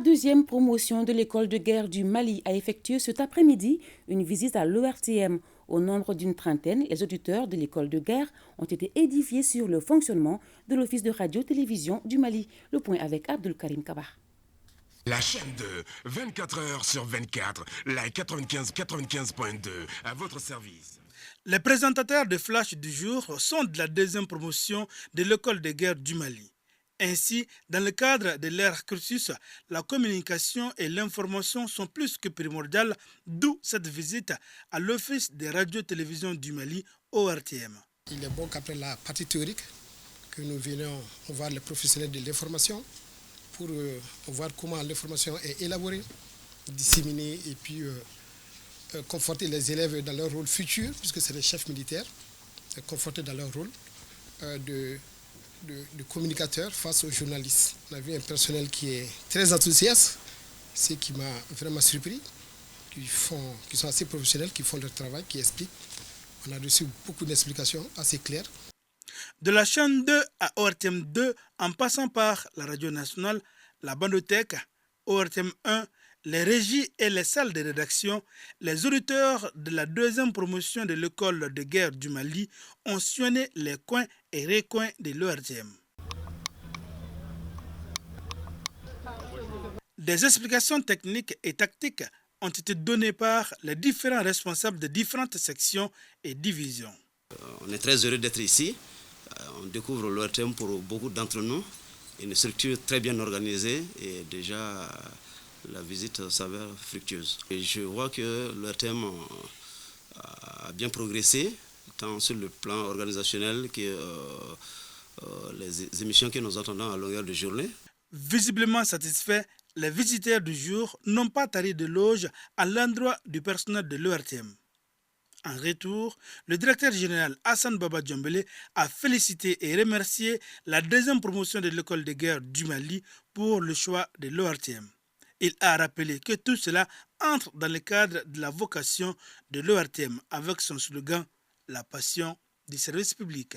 deuxième promotion de l'école de guerre du Mali a effectué cet après-midi une visite à l'ORTM. Au nombre d'une trentaine, les auditeurs de l'école de guerre ont été édifiés sur le fonctionnement de l'Office de radio-télévision du Mali. Le point avec Abdul Karim Kaba. La chaîne 2, 24 heures sur 24, la 95.2, à votre service. Les présentateurs de Flash du jour sont de la deuxième promotion de l'école de guerre du Mali. Ainsi, dans le cadre de leur cursus, la communication et l'information sont plus que primordiales, d'où cette visite à l'Office des radios-télévisions du Mali, ORTM. Il est bon qu'après la partie théorique, que nous venions voir les professionnels de l'information pour voir comment l'information est élaborée, disséminée et puis conforter les élèves dans leur rôle futur, puisque c'est les chefs militaires, conforter dans leur rôle de communicateur face aux journalistes. On a vu un personnel qui est très enthousiaste, ce qui m'a vraiment surpris, qui sont assez professionnels, qui font leur travail, qui expliquent. On a reçu beaucoup d'explications assez claires. De la chaîne 2 à ORTM 2, en passant par la radio nationale, la bandothèque, ORTM 1, les régies et les salles de rédaction, les auditeurs de la deuxième promotion de l'école de guerre du Mali ont sillonné les coins et recoins de l'ORTM. Des explications techniques et tactiques ont été données par les différents responsables de différentes sections et divisions. On est très heureux d'être ici. On découvre l'ORTM pour beaucoup d'entre nous, une structure très bien organisée et déjà la visite s'avère fructueuse. Et je vois que l'ORTM a bien progressé, tant sur le plan organisationnel que les émissions que nous entendons à longueur de journée. Visiblement satisfaits, les visiteurs du jour n'ont pas tari d'éloges à l'endroit du personnel de l'ORTM. En retour, le directeur général Hassan Baba Djambélé a félicité et remercié la deuxième promotion de l'école de guerre du Mali pour le choix de l'ORTM. Il a rappelé que tout cela entre dans le cadre de la vocation de l'ORTM avec son slogan « La passion du service public ».